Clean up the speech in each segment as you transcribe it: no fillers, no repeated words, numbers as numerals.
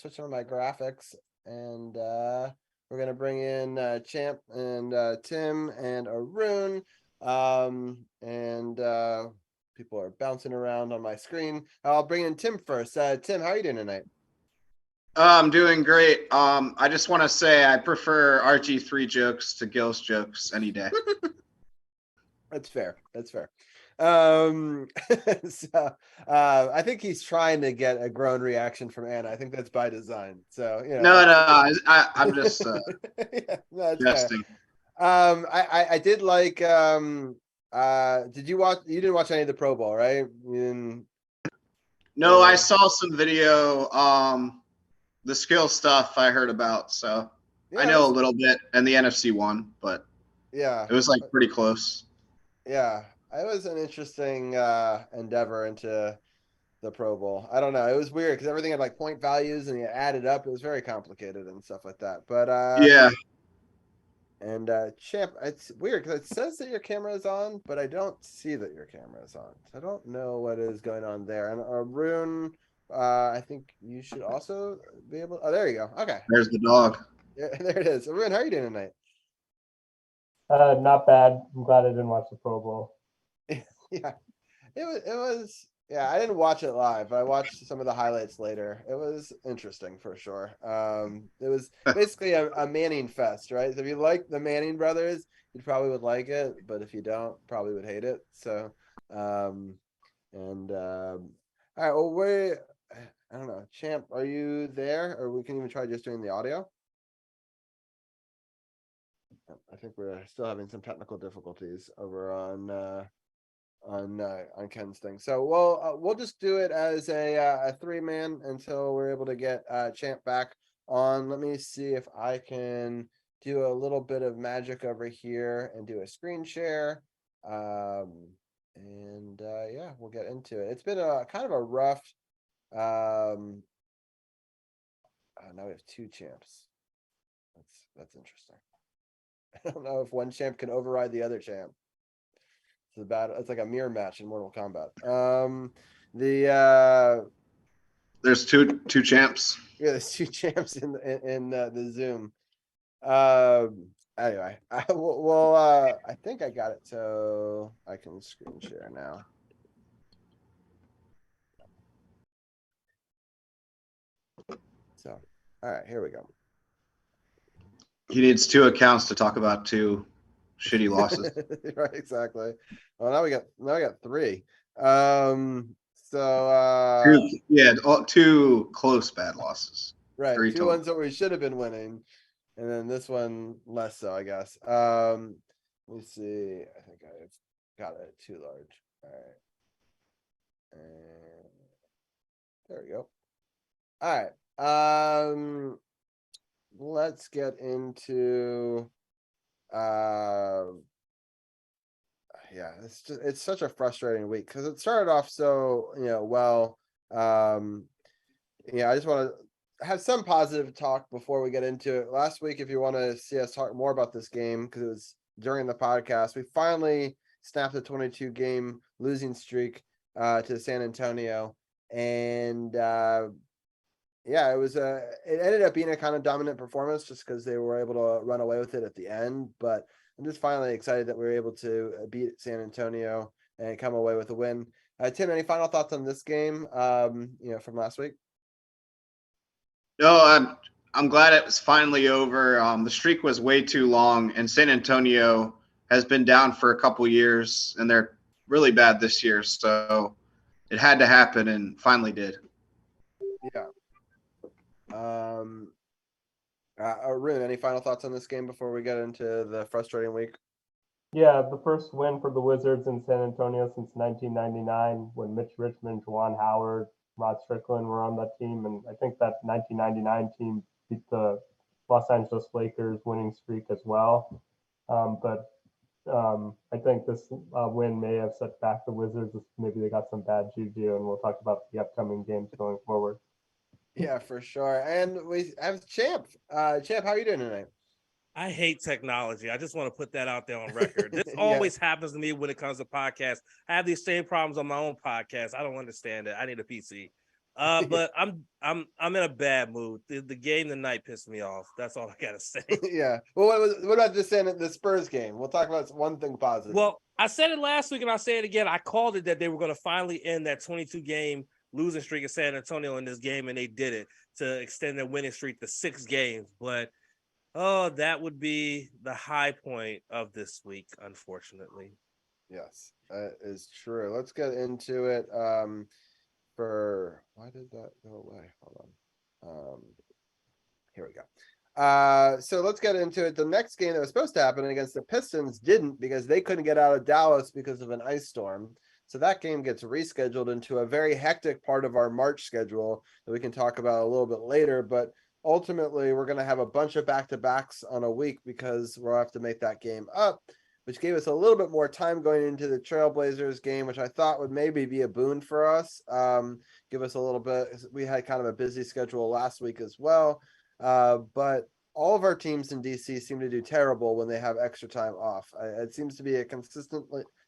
switch on my graphics, and we're gonna bring in Champ and Tim and Arun. And people are bouncing around on my screen. I'll bring in Tim first. Tim, how are you doing tonight? I'm doing great. I just want to say I prefer RG3 jokes to Gil's jokes any day. That's fair. That's fair. So I think he's trying to get a grown reaction from Anna. I think that's by design. So No, I'm just yeah, no, that's fair. jesting. I did like. Did you watch? You didn't watch any of the Pro Bowl, right? No, I saw some video. The skill stuff I heard about, so I know a little bit, and the NFC won, but yeah, it was like pretty close. Yeah, it was an interesting endeavor into the Pro Bowl. I don't know. It was weird because everything had like point values and you added up. It was very complicated and stuff like that. But yeah. And Champ, it's weird because it says that your camera is on, but I don't see that your camera is on. So I don't know what is going on there. And Arun, I think you should also be able. Oh, there you go. Okay. There's the dog. Yeah, there it is. Arun, how are you doing tonight? Not bad. I'm glad I didn't watch the Pro Bowl. Yeah, it was. Yeah, I didn't watch it live, but I watched some of the highlights later. It was interesting for sure. It was basically a Manning fest, right? So if you like the Manning brothers, you probably would like it, but if you don't, probably would hate it. So, all right. Well, I don't know, Champ, are you there, or we can even try just doing the audio? I think we're still having some technical difficulties over on Ken's thing. So we'll just do it as a 3-man until we're able to get Champ back on. Let me see if I can do a little bit of magic over here and do a screen share. Yeah, we'll get into it. It's been a kind of a rough. Now we have 2 champs. That's interesting. I don't know if one champ can override the other champ. It's a battle. It's like a mirror match in Mortal Kombat. There's two champs. Yeah, there's 2 champs in the Zoom. Anyway, I think I got it, so I can screen share now. So, all right, here we go. He needs 2 accounts to talk about 2 shitty losses. Right, exactly. Well, now we got 3. So 2 close bad losses. Right, 3 2 total. ones that we should have been winning, and then this one less so, I guess. Let me see. I think I've got it too large. All right, and there we go. All right. Let's get into. Yeah, it's such a frustrating week because it started off so well. Yeah, I just want to have some positive talk before we get into it. Last week, if you want to see us talk more about this game, because it was during the podcast, we finally snapped a 22-game losing streak to San Antonio, and yeah, it ended up being a kind of dominant performance just because they were able to run away with it at the end. But I'm just finally excited that we were able to beat San Antonio and come away with a win. Tim, any final thoughts on this game? From last week. No, I'm glad it was finally over. The streak was way too long, and San Antonio has been down for a couple years, and they're really bad this year. So it had to happen, and finally did. Yeah. Arun, any final thoughts on this game before we get into the frustrating week? Yeah, the first win for the Wizards in San Antonio since 1999, when Mitch Richmond, Juwan Howard, Rod Strickland were on that team, and I think that 1999 team beat the Los Angeles Lakers winning streak as well. But I think this win may have set back the Wizards. Maybe they got some bad juju, and we'll talk about the upcoming games going forward. Yeah, for sure. And we have Champ. Champ, how are you doing tonight? I hate technology. I just want to put that out there on record. This always happens to me when it comes to podcasts. I have these same problems on my own podcast. I don't understand it. I need a PC. But I'm in a bad mood. The game tonight pissed me off. That's all I gotta say. Yeah. Well, what about just saying the Spurs game? We'll talk about one thing positive. Well, I said it last week and I'll say it again. I called it that they were going to finally end that 22 game losing streak of San Antonio in this game, and they did it to extend their winning streak to 6 games. But that would be the high point of this week, unfortunately. Yes, that is true. Let's get into it. Why did that go away? Hold on. Here we go. So let's get into it. The next game that was supposed to happen against the Pistons didn't, because they couldn't get out of Dallas because of an ice storm. So that game gets rescheduled into a very hectic part of our March schedule that we can talk about a little bit later. But ultimately, we're going to have a bunch of back-to-backs on a week because we'll have to make that game up, which gave us a little bit more time going into the Trailblazers game, which I thought would maybe be a boon for us. Give us a little bit. We had kind of a busy schedule last week as well. But all of our teams in DC seem to do terrible when they have extra time off. It seems to be a consistent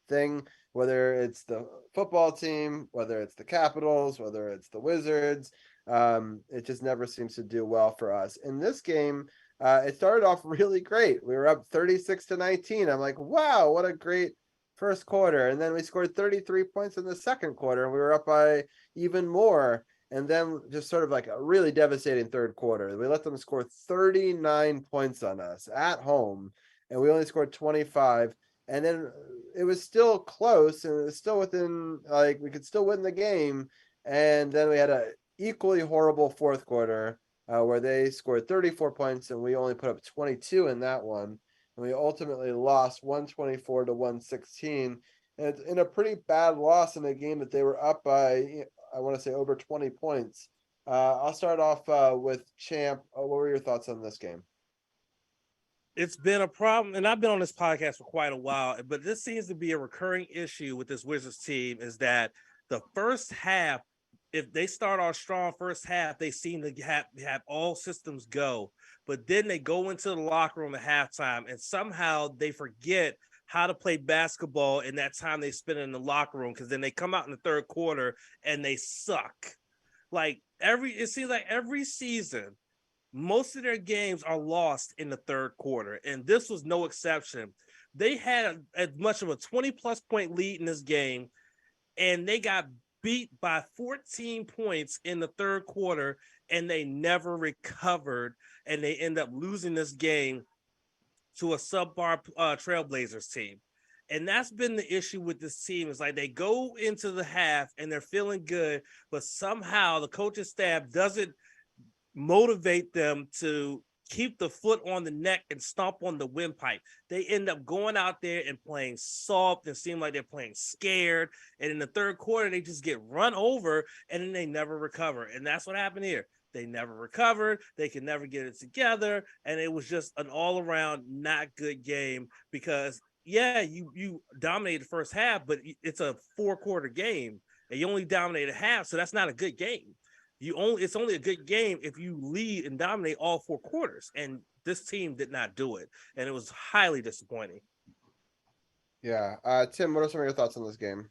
thing, whether it's the football team, whether it's the Capitals, whether it's the Wizards. It just never seems to do well for us. In this game, it started off really great. We were up 36-19. I'm like, wow, what a great first quarter. And then we scored 33 points in the second quarter, and we were up by even more. And then just sort of like a really devastating third quarter. We let them score 39 points on us at home, and we only scored 25. And then it was still close, and it was still within, like, we could still win the game. And then we had a equally horrible fourth quarter where they scored 34 points, and we only put up 22 in that one. And we ultimately lost 124-116. And it's in a pretty bad loss in a game that they were up by, I want to say, over 20 points. I'll start off with Champ. What were your thoughts on this game? It's been a problem, and I've been on this podcast for quite a while, but this seems to be a recurring issue with this Wizards team, is that the first half, if they start off strong first half, they seem to have all systems go. But then they go into the locker room at halftime, and somehow they forget how to play basketball in that time they spend in the locker room, because then they come out in the third quarter and they suck. It seems like every season, most of their games are lost in the third quarter, and this was no exception. They had as much of a 20-plus point lead in this game, and they got beat by 14 points in the third quarter, and they never recovered, and they end up losing this game to a subpar Trailblazers team. And that's been the issue with this team. Is like they go into the half and they're feeling good, but somehow the coaching staff doesn't motivate them to keep the foot on the neck and stomp on the windpipe. They end up going out there and playing soft and seem like they're playing scared. And in the third quarter, they just get run over, and then they never recover. And that's what happened here. They never recovered. They could never get it together. And it was just an all-around not good game because, yeah, you dominated the first half, but it's a 4-quarter game, and you only dominated half, so that's not a good game. It's only a good game if you lead and dominate all 4 quarters, and this team did not do it, and it was highly disappointing. Yeah. Tim, what are some of your thoughts on this game?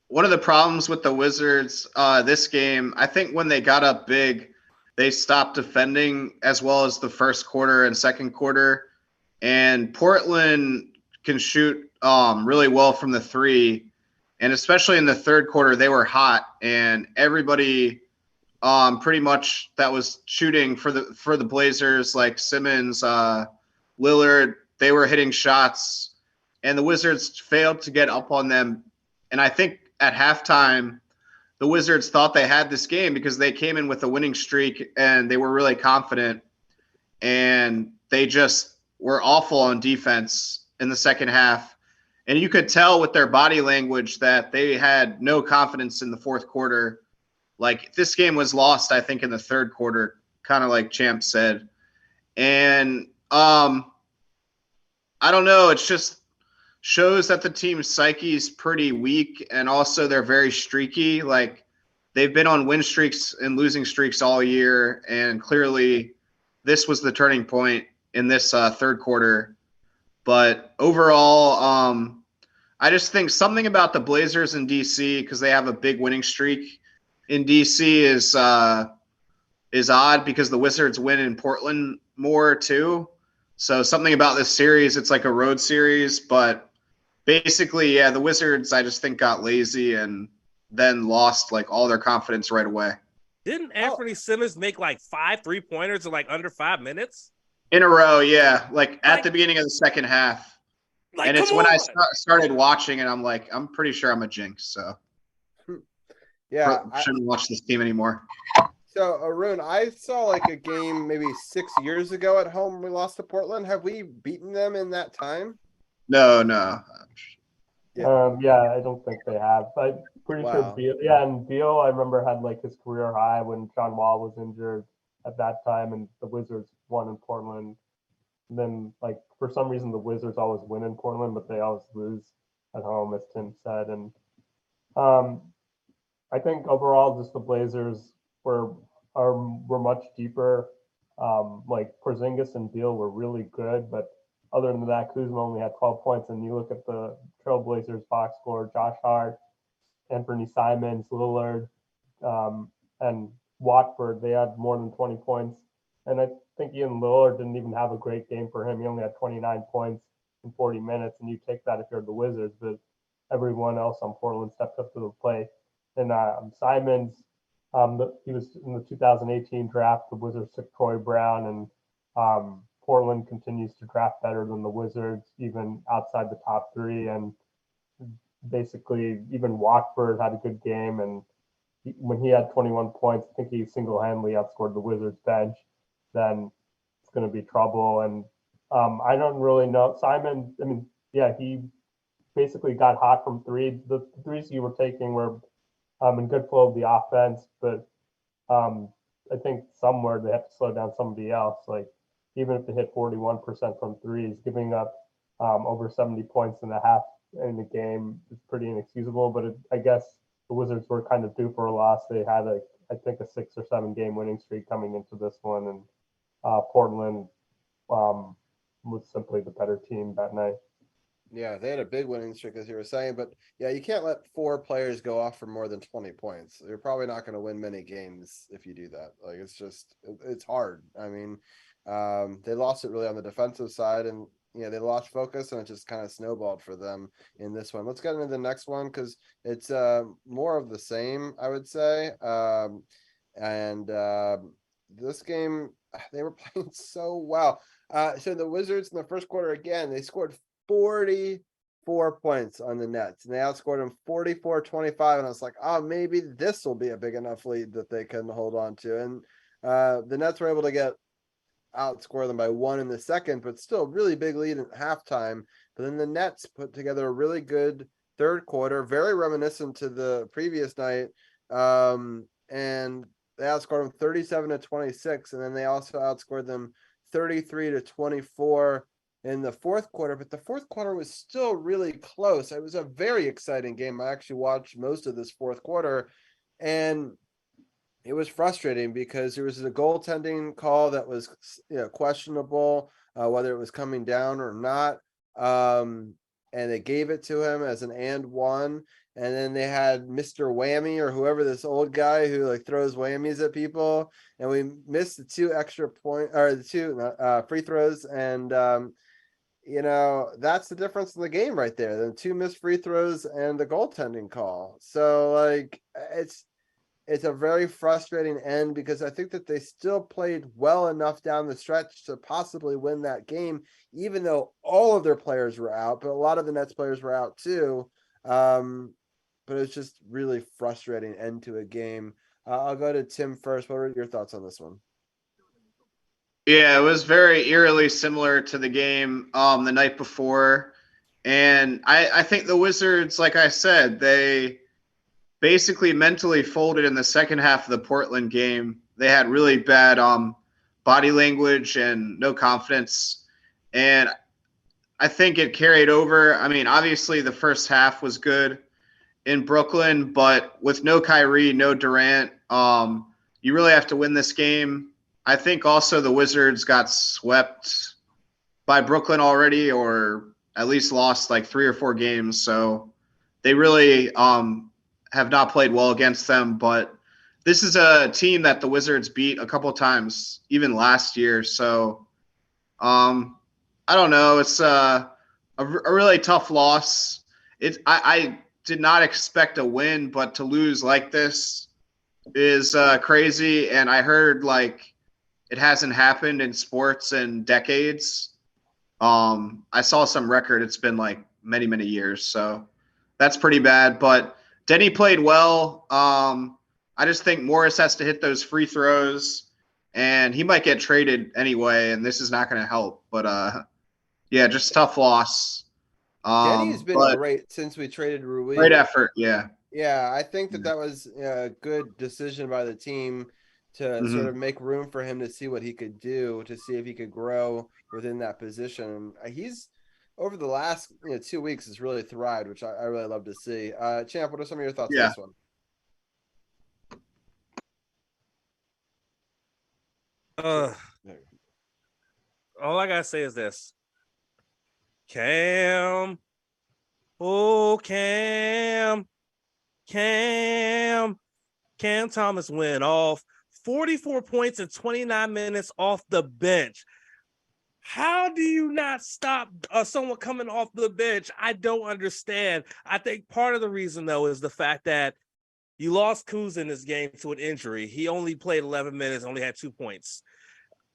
One of the problems with the Wizards this game, I think when they got up big, they stopped defending as well as the first quarter and second quarter. And Portland can shoot really well from the three. And especially in the third quarter, they were hot. And everybody pretty much that was shooting for the Blazers, like Simmons, Lillard, they were hitting shots. And the Wizards failed to get up on them. And I think at halftime, the Wizards thought they had this game because they came in with a winning streak and they were really confident. And they just were awful on defense in the second half. And you could tell with their body language that they had no confidence in the fourth quarter. Like, this game was lost, I think, in the third quarter, kind of like Champ said. And I don't know. It's just shows that the team's psyche is pretty weak, and also they're very streaky. Like, they've been on win streaks and losing streaks all year, and clearly this was the turning point in this third quarter. But overall, I just think something about the Blazers in DC, because they have a big winning streak in DC, is odd because the Wizards win in Portland more too. So something about this series, it's like a road series, but basically, yeah, the Wizards I just think got lazy and then lost like all their confidence right away. Didn't Anthony Simmons make like 5 3-pointers in like under 5 minutes? In a row, yeah, like at the beginning of the second half. Like, And come it's when on. I started watching and I'm like, I'm pretty sure I'm a jinx, so Yeah, shouldn't watch this team anymore. so Arun, I saw like a game maybe 6 years ago at home. We lost to Portland. Have we beaten them in that time? No. Yeah, I don't think they have. I'm pretty sure Wow. Beal. Yeah, and Beal, I remember had like his career high when John Wall was injured at that time, and the Wizards won in Portland. And then, like for some reason, the Wizards always win in Portland, but they always lose at home, as Tim said. And um, I think overall, just the Blazers were much deeper. Like Porzingis and Beal were really good, but other than that, Kuzma only had 12 points. And you look at the Trailblazers box score: Josh Hart, Anthony Simons, Lillard, and Watford. They had more than 20 points. And I think Ian Lillard didn't even have a great game for him. He only had 29 points in 40 minutes, and you take that if you're the Wizards. But everyone else on Portland stepped up to the plate. And Simons, he was in the 2018 draft. The Wizards took Troy Brown, and Portland continues to draft better than the Wizards, even outside the top three. And basically, even Watford had a good game. And when he had 21 points, I think he single-handedly outscored the Wizards bench. Then it's going to be trouble. And I don't really know. Simon, I mean, yeah, he basically got hot from three. The threes you were taking were in good flow of the offense, but I think somewhere they have to slow down somebody else. Like even if they hit 41% from threes, giving up over 70 points and a half in the game is pretty inexcusable. But I guess the Wizards were kind of due for a loss. They had I think a 6 or 7 game winning streak coming into this one, and Portland was simply the better team that night. Yeah, they had a big winning streak, as you were saying, but yeah, you can't let 4 players go off for more than 20 points. You're probably not going to win many games if you do that. Like it's hard. I mean, they lost it really on the defensive side, and they lost focus, and it just kind of snowballed for them in this one. Let's get into the next one because it's more of the same, I would say. And this game, they were playing so well. So the Wizards in the first quarter, again, they scored 44 points on the Nets, and they outscored them 44-25. And I was like, oh, maybe this will be a big enough lead that they can hold on to. And the Nets were able to outscore them by 1 in the second, but still really big lead at halftime. But then the Nets put together a really good third quarter, very reminiscent to the previous night. And they outscored them 37-26, and then they also outscored them 33-24 in the fourth quarter, but the fourth quarter was still really close. It was a very exciting game. I actually watched most of this fourth quarter, and it was frustrating because there was a goaltending call that was questionable, whether it was coming down or not. And they gave it to him as an and one. And then they had Mr. Whammy, or whoever, this old guy who like throws whammies at people. And we missed the 2 extra point, or the 2 free throws. And, that's the difference in the game right there. The 2 missed free throws and the goaltending call. So like, it's a very frustrating end because I think that they still played well enough down the stretch to possibly win that game, even though all of their players were out, but a lot of the Nets players were out too. But it's just really frustrating end to a game. I'll go to Tim first. What are your thoughts on this one? Yeah, it was very eerily similar to the game the night before. And I think the Wizards, like I said, they basically mentally folded in the second half of the Portland game. They had really bad body language and no confidence. And I think it carried over. I mean, obviously the first half was good in Brooklyn, but with no Kyrie, no Durant, you really have to win this game. I think also the Wizards got swept by Brooklyn already, or at least lost like 3 or 4 games. So they really have not played well against them. But this is a team that the Wizards beat a couple of times, even last year. So I don't know. It's a really tough loss. I did not expect a win, but to lose like this is crazy. And I heard like it hasn't happened in sports in decades. I saw some record. It's been like many, many years. So that's pretty bad. But Denny played well. I just think Morris has to hit those free throws, and he might get traded anyway, and this is not going to help. But yeah, just tough loss. Denny's been But great since we traded Ruiz. great effort. Yeah. Yeah, I think that was a good decision by the team to sort of make room for him to see what he could do, to see if he could grow within that position. He's over the last 2 weeks has really thrived, which I really love to see. Champ, what are some of your thoughts on this one? All I gotta say is this. Cam. Oh, Cam Thomas went off 44 points in 29 minutes off the bench. How do you not stop someone coming off the bench? I don't understand. I think part of the reason, though, is the fact that you lost Kuz in this game to an injury. He only played 11 minutes, only had 2 points.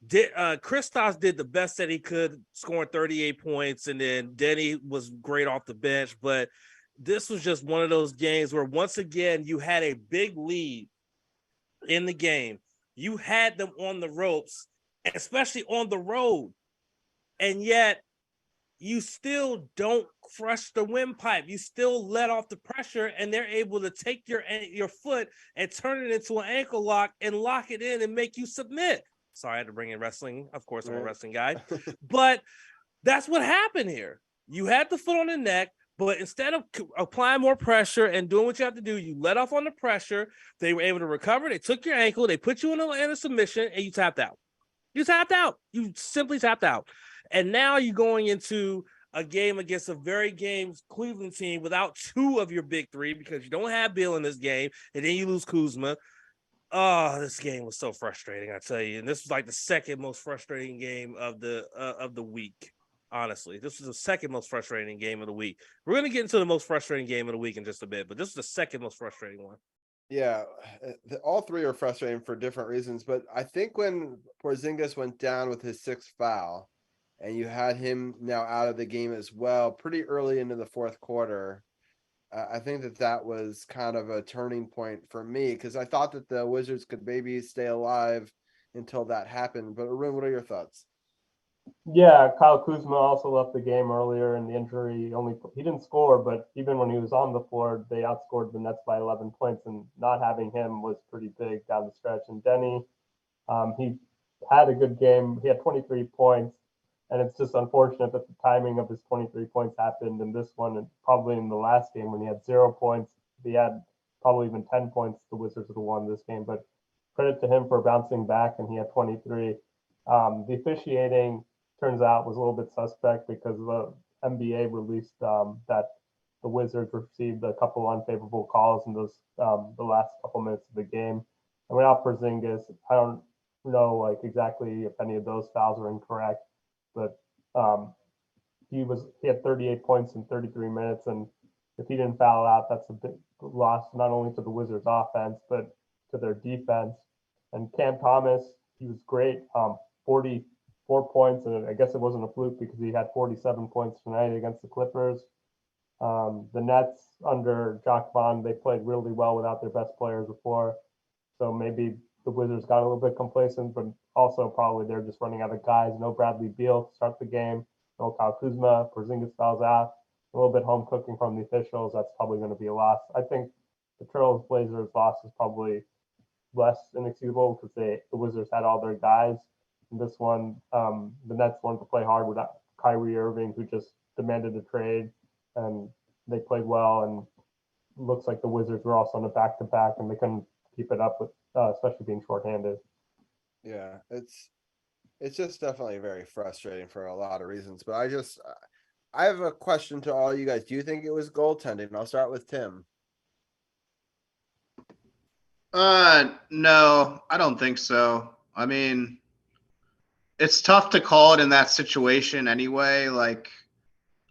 Kristaps did the best that he could, scoring 38 points, and then Denny was great off the bench. But this was just one of those games where, once again, you had a big lead in the game. You had them on the ropes, especially on the road, and yet you still don't crush the windpipe. You still let off the pressure, and they're able to take your foot and turn it into an ankle lock and lock it in and make you submit. Sorry, I had to bring in wrestling. Of course, I'm a wrestling guy. But that's what happened here. You had the foot on the neck, but instead of applying more pressure and doing what you have to do, you let off on the pressure. They were able to recover. They took your ankle. They put you in a submission, and you tapped out. You tapped out. You simply tapped out. And now you're going into a game against a very games Cleveland team without 2 of your big 3 because you don't have Bill in this game, and then you lose Kuzma. Oh, this game was so frustrating, I tell you. And this was like the second most frustrating game of the week. Honestly, this was the second most frustrating game of the week. We're going to get into the most frustrating game of the week in just a bit, but this is the second most frustrating one. Yeah, all 3 are frustrating for different reasons, but I think when Porzingis went down with his 6th foul, and you had him now out of the game as well, pretty early into the 4th quarter, I think that was kind of a turning point for me, because I thought that the Wizards could maybe stay alive until that happened. But Arun, what are your thoughts? Yeah, Kyle Kuzma also left the game earlier in the injury. He didn't score, but even when he was on the floor, they outscored the Nets by 11 points, and not having him was pretty big down the stretch. And Denny, he had a good game. He had 23 points, and it's just unfortunate that the timing of his 23 points happened in this one, and probably in the last game when he had 0 points. If he had probably even 10 points, the Wizards would have won this game. But credit to him for bouncing back, and he had 23. The officiating turns out was a little bit suspect because the NBA released that the Wizards received a couple unfavorable calls in those the last couple minutes of the game. And without Porzingis, I don't know like exactly if any of those fouls are incorrect, but he had 38 points in 33 minutes, and if he didn't foul out, that's a big loss not only to the Wizards offense but to their defense. And Cam Thomas, he was great, 44 points, and I guess it wasn't a fluke because he had 47 points tonight against the Clippers. The Nets under Jacques Vaughn, they played really well without their best players before, so maybe the Wizards got a little bit complacent, but also probably they're just running out of guys. No Bradley Beal to start the game. No Kyle Kuzma. Porzingis fouls out. A little bit home cooking from the officials. That's probably going to be a loss. I think the Trails Blazers loss is probably less inexcusable because the Wizards had all their guys. In this one, the Nets wanted to play hard without Kyrie Irving, who just demanded a trade, and they played well. And looks like the Wizards were also on a back-to-back, and they couldn't keep it up with, especially being shorthanded. Yeah, it's just definitely very frustrating for a lot of reasons. But I have a question to all you guys. Do you think it was goaltending? I'll start with Tim. No, I don't think so. I mean, it's tough to call it in that situation anyway. Like,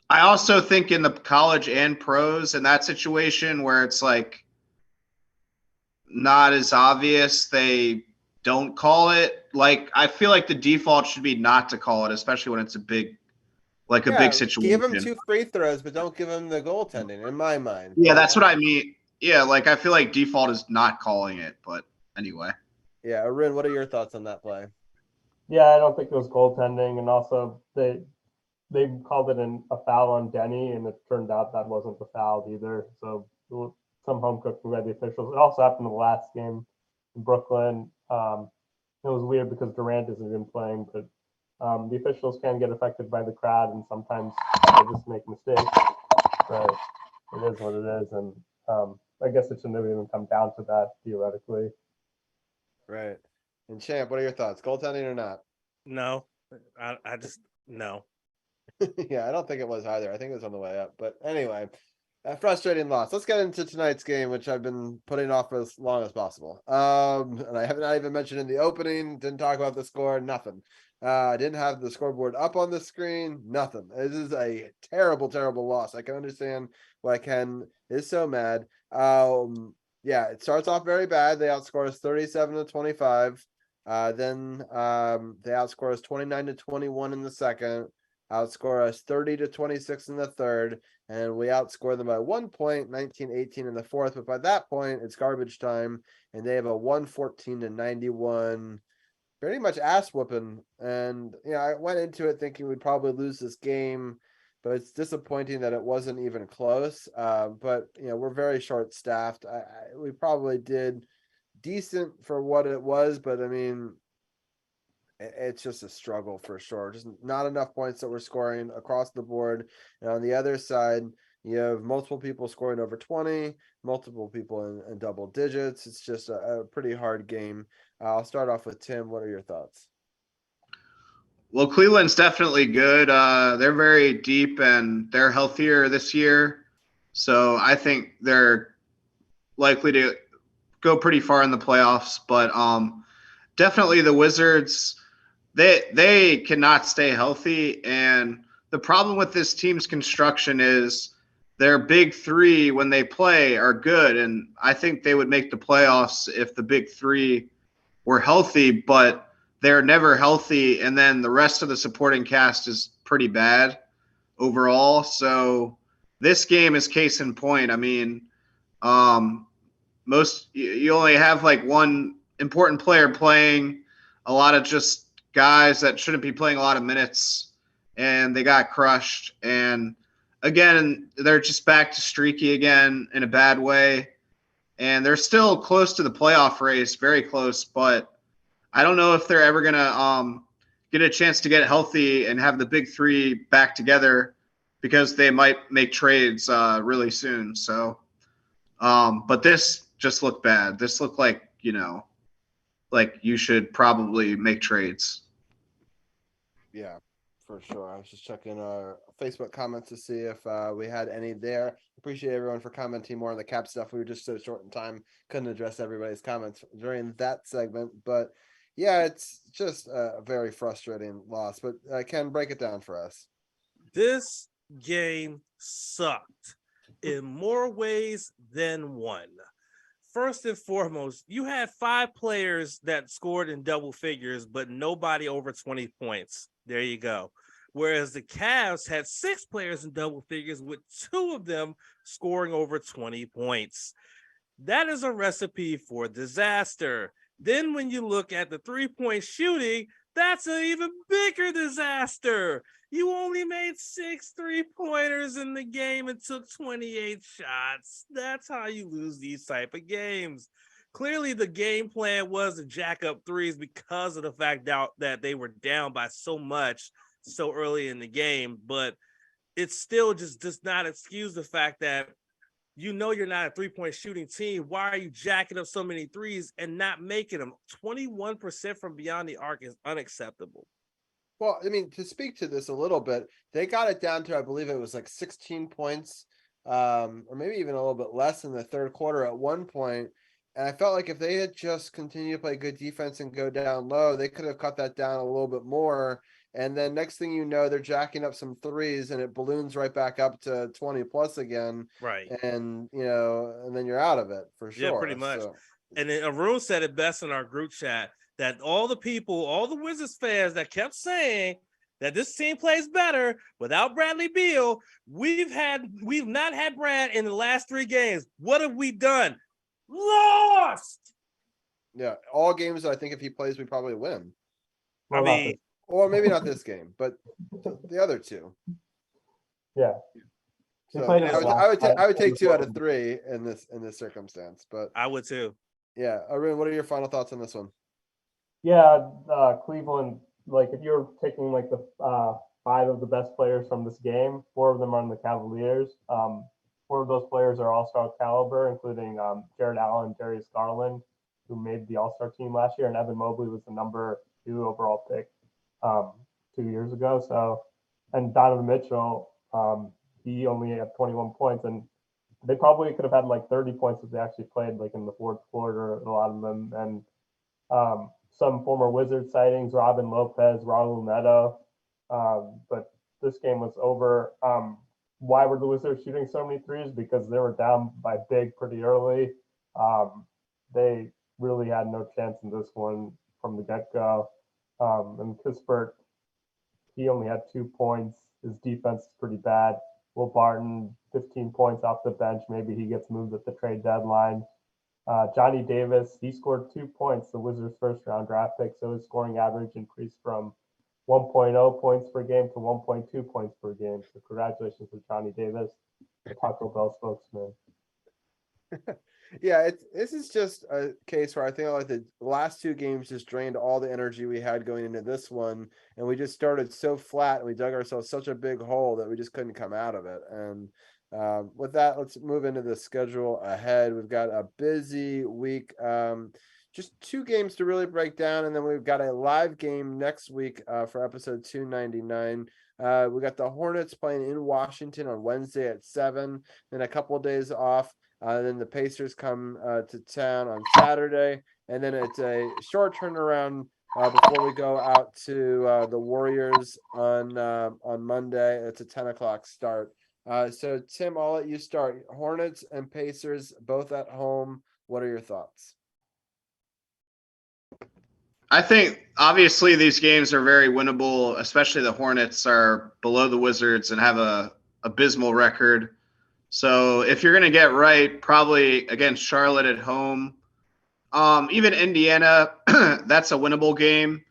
I also think in the college and pros in that situation where it's like not as obvious, they don't call it. Like, I feel like the default should be not to call it, especially when it's a big Give him situation. 2 free throws, but don't give him the goaltending, in my mind. Yeah, But that's what I mean. Yeah, like I feel like default is not calling it, but anyway. yeah, Arun, what are your thoughts on that play? Yeah, I don't think it was goaltending, and also they called it a foul on Denny, and it turned out that wasn't the foul either. So some home cooking by the officials. It also happened in the last game in Brooklyn. It was weird because Durant isn't even playing, but the officials can get affected by the crowd, and sometimes they just make mistakes. But it is what it is, and I guess it shouldn't have even come down to that theoretically. Right. And Champ, what are your thoughts? Goaltending or not? No, I just no. Yeah, I don't think it was either. I think it was on the way up. But anyway, a frustrating loss. Let's get into tonight's game, which I've been putting off for as long as possible. And I haven't not even mentioned in the opening, didn't talk about the score, nothing. I didn't have the scoreboard up on the screen, nothing. This is a terrible, terrible loss. I can understand why Ken is so mad. Yeah, it starts off very bad. They outscore us 37-25. Then they outscore us 29-21 in the second. Outscore us 30-26 in the third, and we outscore them by 1 point, 19-18 in the fourth. But by that point, it's garbage time, and they have a 114-91, pretty much ass whooping. And I went into it thinking we'd probably lose this game, but it's disappointing that it wasn't even close. But we're very short staffed. We probably did decent for what it was, but I mean, it's just a struggle for sure. Just not enough points that we're scoring across the board. And on the other side, you have multiple people scoring over 20, multiple people in double digits. It's just a pretty hard game. I'll start off with Tim. What are your thoughts? Well, Cleveland's definitely good. They're very deep and they're healthier this year. So I think they're likely to go pretty far in the playoffs. But definitely the Wizards, they cannot stay healthy. And the problem with this team's construction is their big three, when they play, are good. And I think they would make the playoffs if the big three were healthy, but they're never healthy. And then the rest of the supporting cast is pretty bad overall. So this game is case in point. I mean, you only have like one important player playing, a lot of just guys that shouldn't be playing a lot of minutes, and they got crushed. And again, they're just back to streaky again in a bad way. And they're still close to the playoff race, very close, but I don't know if they're ever going to get a chance to get healthy and have the big three back together because they might make trades really soon. So, but this just looked bad. This looked like, like you should probably make trades. Yeah, for sure. I was just checking our Facebook comments to see if we had any there. Appreciate everyone for commenting more on the cap stuff. We were just so short in time, couldn't address everybody's comments during that segment. But yeah, it's just a very frustrating loss. But Ken, break it down for us. This game sucked in more ways than one. First and foremost, you had 5 players that scored in double figures, but nobody over 20 points. There you go. Whereas the Cavs had 6 players in double figures, with 2 of them scoring over 20 points. That is a recipe for disaster. Then when you look at the 3-point shooting, that's an even bigger disaster. You only made 6 3-pointers in the game and took 28 shots. That's how you lose these type of games. Clearly, the game plan was to jack up threes because of the fact that they were down by so much so early in the game. But it still just does not excuse the fact that you're not a 3-point shooting team. Why are you jacking up so many threes and not making them? 21% from beyond the arc is unacceptable. Well, I mean, to speak to this a little bit, they got it down to, I believe it was like 16 points, or maybe even a little bit less in the third quarter at one point. And I felt like if they had just continued to play good defense and go down low, they could have cut that down a little bit more. And then next thing you know, they're jacking up some threes and it balloons right back up to 20 plus again. Right. And, and then you're out of it for sure. Yeah, pretty much. So. And then Arun said it best in our group chat that all the Wizards fans that kept saying that this team plays better without Bradley Beal, we've not had Brad in the last 3 games. What have we done? Lost. Yeah, all games I think if he plays, we probably win. I mean, or maybe not this game, but the other 2. Yeah. So I would take 2 out of 3 in this circumstance, but I would too. Yeah, Arun, what are your final thoughts on this one? Yeah, Cleveland. Like if you're taking like the 5 of the best players from this game, 4 of them are on the Cavaliers. 4 of those players are All-Star caliber, including Jared Allen, Darius Garland, who made the All-Star team last year, and Evan Mobley was the number 2 overall pick 2 years ago. So, and Donovan Mitchell, he only had 21 points, and they probably could have had like 30 points if they actually played like in the fourth quarter, a lot of them. And some former Wizard sightings, Robin Lopez, Raul Neto. But this game was over. Why were the Wizards shooting so many threes? Because they were down by big pretty early. They really had no chance in this one from the get-go. And Kispert, he only had 2 points. His defense is pretty bad. Will Barton, 15 points off the bench. Maybe he gets moved at the trade deadline. Johnny Davis, he scored 2 points, the Wizards' first-round draft pick, so his scoring average increased from 1.0 points per game to 1.2 points per game. So congratulations to Johnny Davis, the Taco Bell spokesman. Yeah, this is just a case where I think like the last 2 games just drained all the energy we had going into this one, and we just started so flat and we dug ourselves such a big hole that we just couldn't come out of it. And with that, let's move into the schedule ahead. We've got a busy week. Just 2 games to really break down, and then we've got a live game next week for episode 299. We got the Hornets playing in Washington on Wednesday at 7, then a couple of days off. Then the Pacers come to town on Saturday, and then it's a short turnaround before we go out to the Warriors on Monday. It's a 10 o'clock start. So Tim, I'll let you start. Hornets and Pacers both at home. What are your thoughts? I think obviously these games are very winnable, especially the Hornets are below the Wizards and have a abysmal record. So if you're going to get right, probably against Charlotte at home, even Indiana, that's a winnable game.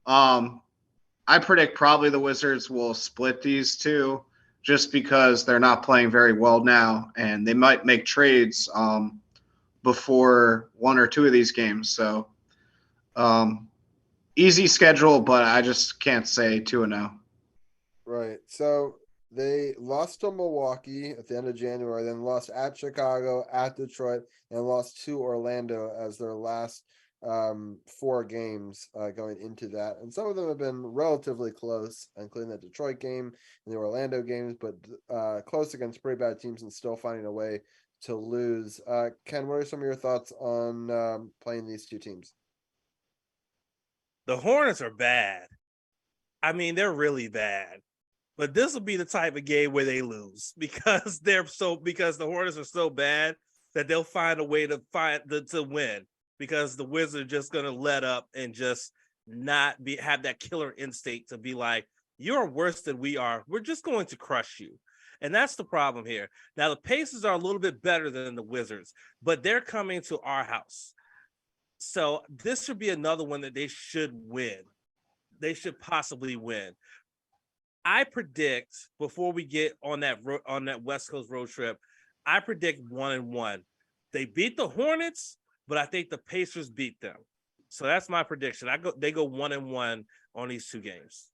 I predict probably the Wizards will split these 2 just because they're not playing very well now, and they might make trades before 1 or 2 of these games. So easy schedule, but I just can't say 2-0. Right. So they lost to Milwaukee at the end of January, then lost at Chicago, at Detroit, and lost to Orlando as their last 4 games going into that. And some of them have been relatively close, including the Detroit game and the Orlando games, but close against pretty bad teams and still finding a way to lose. Ken, what are some of your thoughts on playing these 2 teams? The Hornets are bad. I mean, they're really bad. But this will be the type of game where they lose because the Hornets are so bad that they'll find a way to win because the Wizards are just gonna let up and just not have that killer instinct to be like, you're worse than we are. We're just going to crush you. And that's the problem here. Now the Pacers are a little bit better than the Wizards, but they're coming to our house. So this should be another one that they should win. They should possibly win. I predict before we get on that West Coast road trip, I predict 1-1. They beat the Hornets, but I think the Pacers beat them. So that's my prediction. They go 1-1 on these 2 games.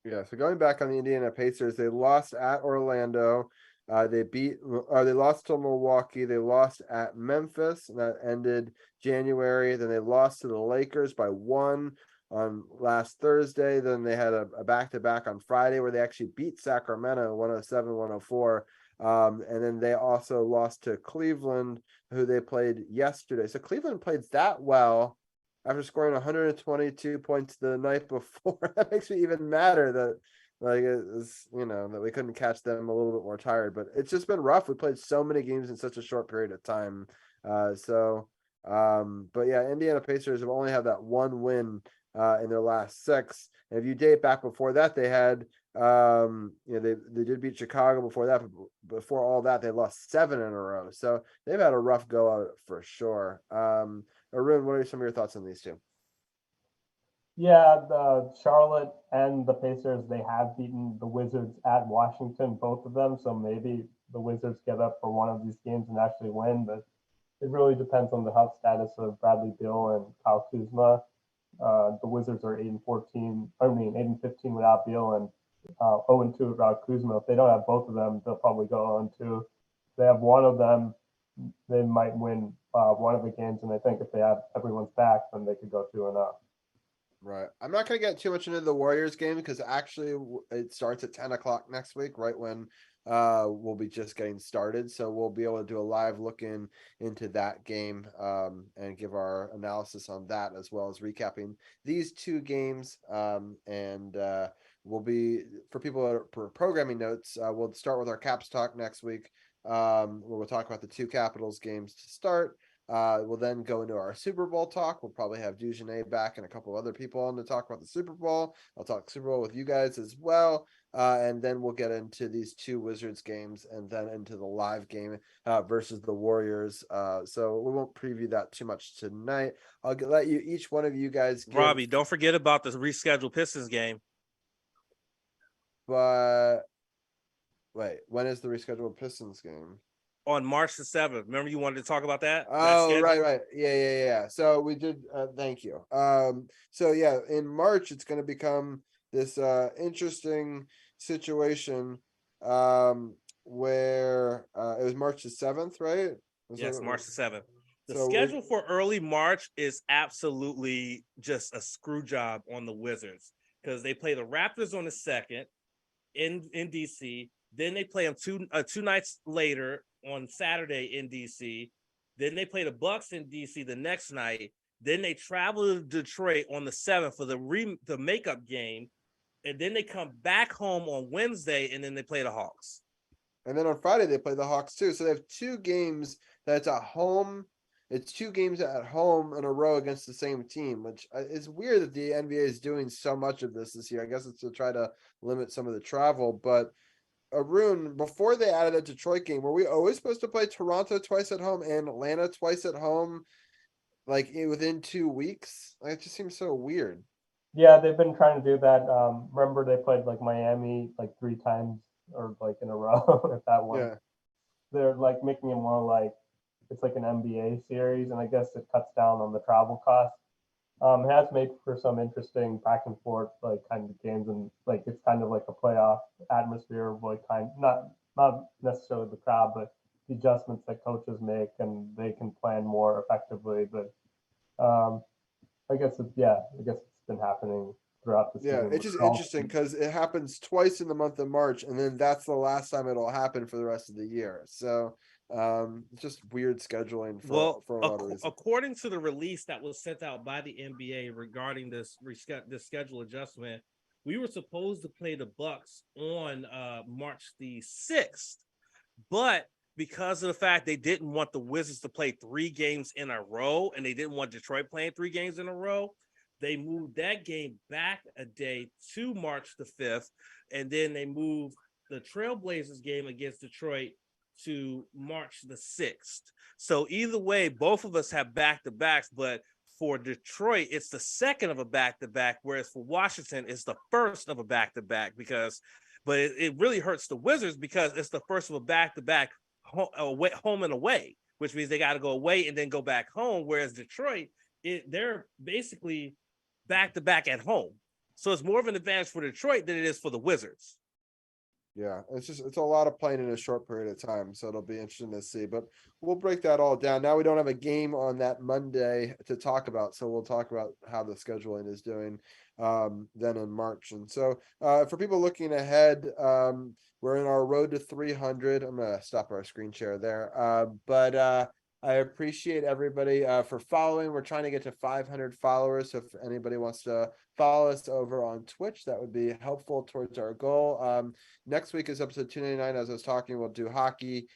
Yeah. So going back on the Indiana Pacers, they lost at Orlando. They lost to Milwaukee. They lost at Memphis, and that ended January. Then they lost to the Lakers by 1. on last Thursday. Then they had a back-to-back on Friday where they actually beat Sacramento 107-104. And then they also lost to Cleveland, who they played yesterday. So Cleveland played that well after scoring 122 points the night before. That makes me even madder that it's, that we couldn't catch them a little bit more tired. But it's just been rough. We played so many games in such a short period of time. But yeah, Indiana Pacers have only had that one win in their last 6. And if you date back before that, they had they did beat Chicago before that, but before all that, they lost 7 in a row. So they've had a rough go of it for sure. Arun, what are some of your thoughts on these two? Yeah, the Charlotte and the Pacers, they have beaten the Wizards at Washington, both of them. So maybe the Wizards get up for one of these games and actually win, but it really depends on the health status of Bradley Beal and Kyle Kuzma. The Wizards are 8-14. I mean, 8-15 without Beal and 0-2 without Kuzma. If they don't have both of them, they'll probably go 0-2. If they have one of them, they might win one of the games. And I think if they have everyone's back, then they could go 2-0. Right. I'm not going to get too much into the Warriors game because actually it starts at 10 o'clock next week, right when we'll be just getting started. So we'll be able to do a live look into that game and give our analysis on that, as well as recapping these two games. We'll be, for people that are for programming notes, we'll start with our Caps talk next week, where we'll talk about the two Capitals games to start. We'll then go into our Super Bowl talk. We'll probably have Dujanet back and a couple other people on to talk about the Super Bowl. I'll talk Super Bowl with you guys as well. And then we'll get into these two Wizards games and then into the live game versus the Warriors. So we won't preview that too much tonight. I'll let you, each one of you guys give. Robbie, don't forget about the rescheduled Pistons game. But wait, when is the rescheduled Pistons game? On March the 7th. Remember you wanted to talk about that? Oh, right. Yeah. So we did, thank you. So yeah, in March, it's going to become this interesting situation where it was March the 7th, right? Yes, March the 7th. The So schedule for early March is absolutely just a screw job on the Wizards because they play the Raptors on the 2nd in DC. Then they play them two nights later on Saturday in DC. Then they play the Bucks in DC the next night. Then they travel to Detroit on the 7th for the makeup game. And then they come back home on Wednesday, and then they play the Hawks. And then on Friday, they play the Hawks too. So they have 2 games that's at home. It's 2 games at home in a row against the same team, which is weird that the NBA is doing so much of this year. I guess it's to try to limit some of the travel. But Arun, before they added a Detroit game, were we always supposed to play Toronto twice at home and Atlanta twice at home, like within 2 weeks? Like, it just seems so weird. Yeah, they've been trying to do that. Remember they played like Miami like 3 times or like in a row at that one. Yeah. They're like making it more like it's like an NBA series, and I guess it cuts down on the travel costs. It has made for some interesting back and forth like kind of games, and like it's kind of like a playoff atmosphere, like not necessarily the crowd, but the adjustments that coaches make, and they can plan more effectively. But I guess it's been happening throughout the Yeah, season. it's just interesting because it happens twice in the month of March, and then that's the last time it'll happen for the rest of the year. So it's just weird scheduling for a lot of reasons. According to the release that was sent out by the NBA regarding this schedule adjustment, we were supposed to play the Bucks on March the 6th, but because of the fact they didn't want the Wizards to play 3 games in a row, and they didn't want Detroit playing 3 games in a row, they moved that game back a day to March the 5th, and then they moved the Trailblazers game against Detroit to March the 6th. So either way, both of us have back-to-backs, but for Detroit, it's the second of a back-to-back, whereas for Washington, it's the first of a back-to-back but it really hurts the Wizards because it's the first of a back-to-back home and away, which means they got to go away and then go back home, whereas Detroit, they're basically back-to-back at home. So it's more of an advantage for Detroit than it is for the Wizards. Yeah, it's a lot of playing in a short period of time, so it'll be interesting to see. But we'll break that all down. Now we don't have a game on that Monday to talk about, so we'll talk about how the scheduling is doing then in March. And so for people looking ahead, we're in our road to 300. I'm gonna stop our screen share there. But I appreciate everybody for following. We're trying to get to 500 followers. So if anybody wants to follow us over on Twitch, that would be helpful towards our goal. Next week is episode 299. As I was talking, we'll do hockey,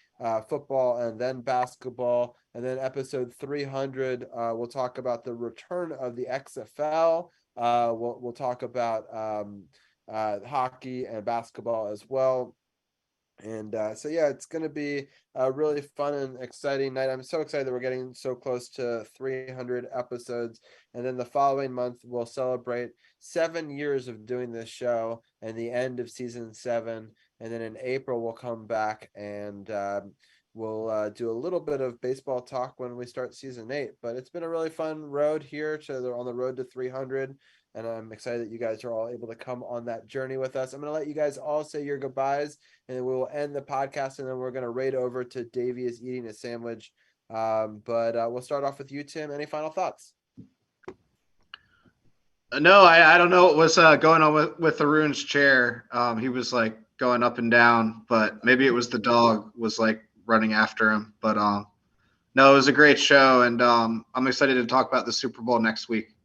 football, and then basketball. And then episode 300, we'll talk about the return of the XFL. We'll talk about hockey and basketball as well. And so yeah, it's going to be a really fun and exciting night. I'm so excited that we're getting so close to 300 episodes. And then the following month, we'll celebrate 7 years of doing this show and the end of season 7. And then in April, we'll come back and we'll do a little bit of baseball talk when we start season 8. But it's been a really fun road here on the road to 300. And I'm excited that you guys are all able to come on that journey with us. I'm going to let you guys all say your goodbyes, and then we will end the podcast, and then we're going to raid over to Davey is eating a sandwich. But we'll start off with you, Tim. Any final thoughts? No, I don't know what was going on with Arun's chair. He was like going up and down, but maybe it was the dog was like running after him. But no, it was a great show, and I'm excited to talk about the Super Bowl next week.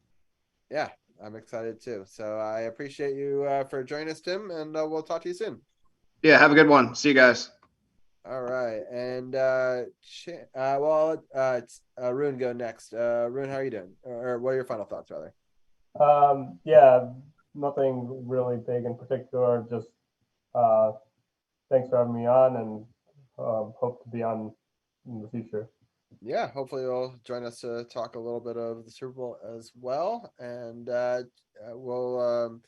Yeah, I'm excited too. So I appreciate you for joining us, Tim, and we'll talk to you soon. Yeah, have a good one. See you guys. All right, and it's Arun go next. Arun, how are you doing? Or what are your final thoughts, rather? Yeah, nothing really big in particular. Just thanks for having me on, and hope to be on in the future. Yeah, hopefully you'll join us to talk a little bit of the Super Bowl as well, and we'll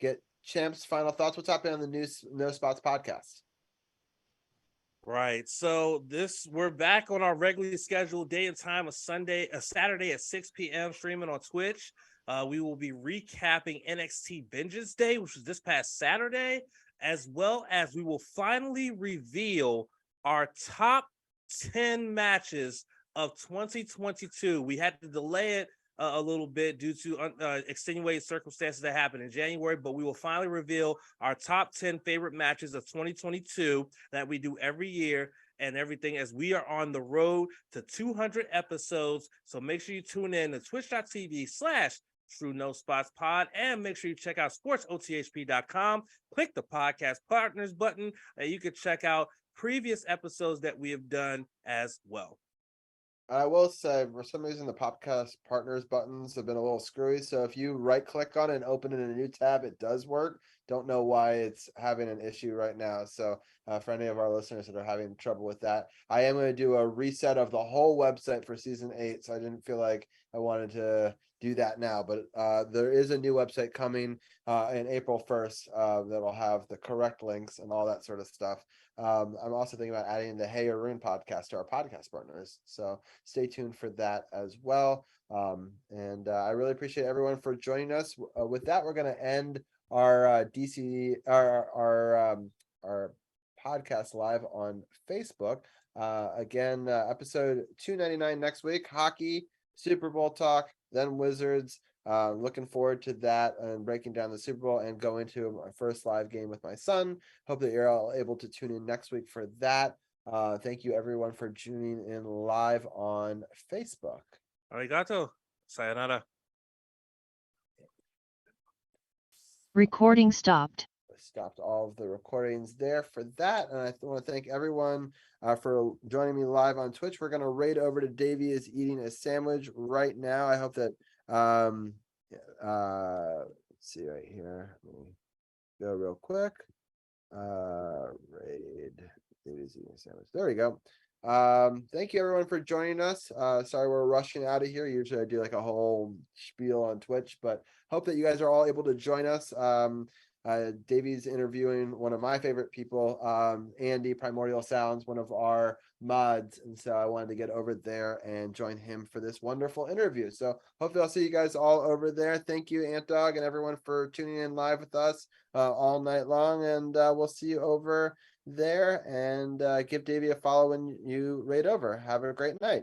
get Champ's final thoughts. What's happening on the No Spots podcast? Right. So we're back on our regularly scheduled day and time of Saturday at 6 p.m. streaming on Twitch. We will be recapping NXT Vengeance Day, which was this past Saturday, as well as we will finally reveal our top 10 matches of 2022. We had to delay it a little bit due to extenuating circumstances that happened in January, but we will finally reveal our top 10 favorite matches of 2022 that we do every year and everything, as we are on the road to 200 episodes. So make sure you tune in to twitch.tv/True No Spots Pod, and make sure you check out SportsOTHP.com. Click the podcast partners button, and you can check out previous episodes that we have done as well. I will say, for some reason, the podcast partners buttons have been a little screwy. So if you right click on it and open it in a new tab, it does work. Don't know why it's having an issue right now. So for any of our listeners that are having trouble with that, I am going to do a reset of the whole website for season 8. So I didn't feel like I wanted to do that now, but there is a new website coming in April 1st that'll have the correct links and all that sort of stuff. I'm also thinking about adding the Hey Arun podcast to our podcast partners. So stay tuned for that as well. And I really appreciate everyone for joining us. With that, we're going to end our our podcast live on Facebook. Again, episode 299 next week, hockey, Super Bowl talk, then Wizards. Looking forward to that and breaking down the Super Bowl and going to my first live game with my son. Hope that you're all able to tune in next week for that. Thank you everyone for tuning in live on Facebook. Arigato. Sayonara. Recording stopped. Stopped all of the recordings there for that. And I want to thank everyone for joining me live on Twitch. We're going to raid over to Davey is eating a sandwich right now. I hope that let's see right here. Let me go real quick. Raid Davey is eating a sandwich. There we go. Thank you everyone for joining us. Sorry we're rushing out of here. Usually I do like a whole spiel on Twitch, but hope that you guys are all able to join us. Davey's interviewing one of my favorite people, Andy Primordial Sounds, one of our mods, and so I wanted to get over there and join him for this wonderful interview. So hopefully I'll see you guys all over there. Thank you, Ant Dog, and everyone for tuning in live with us all night long, and we'll see you over there. And give Davey a follow when you raid over. Have a great night.